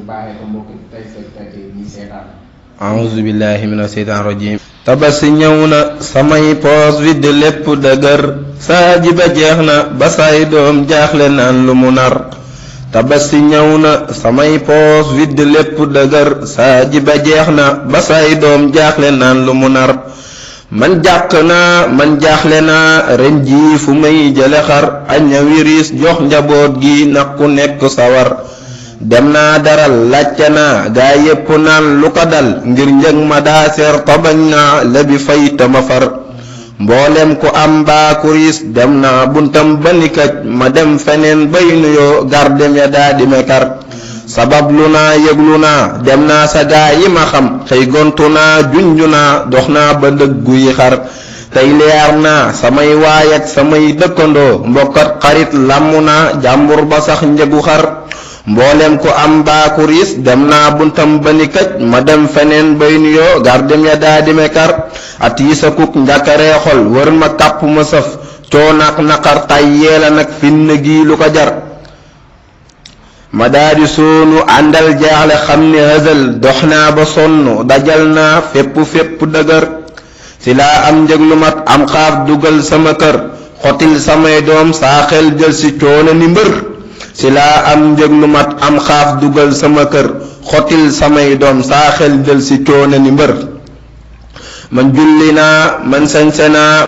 baaxee ko mbokk tey ñi seetaan. a'uuzu billahi mina seytaan rajim. Tabaski ñëw na samay poos vide lépp dëgër saa ji ba jeex na ba say doom jaaxle naan lu mu nar. Tabaski ñëw na samay poos vide lépp dëgër saa ji ba jeex na ba say doom jaaxle naan lu mu nar. man jàq naa man jaaxle naa ren jii fu may jële xar aña wiris jox njaboot gi nag ku nekk sawar. dem naa daral laajte naa gaa yépp naan lu ko dal ngir njëg ma daa seer tabañ naa lebi fay tama far. mboolem ku am baakuris dem naa buntam ba nikaj ma dem feneen bay nuyoo gardem ya daa di mekar. sabab lu naa yëglu naa dem naa sa gaa yi ma xam xëy gontu naa junju naa dox naa ba dëggu yi xar. tey leer naa samay waay ak samay dëkkandoo mbokkat xarit làmmu naa jàmbur ba sax njëgu xar. mboolem ku am baakuris dem naa buntam ba ni këj ma dem feneen bay nuyoo gardem ya daa di mekar. at yi sa kuk njakaree xol wër ma kàpp ma sëf coonaak naqar tay yeela nag finn gi lu ko jar. ma daa di soonu àndal jaaxle xam ne hësal dox naa ba sonn dajal naa fépp dëgër. si laa am njëg lu mat am xaaf dugal sama kër xotil samay doom saa xel jël si coono ni mbër. si laa am njëg lu mat am xaaf dugal sama kër xotil samay doom saa xel jël si coono ni mbër. man julli naa man sañse naa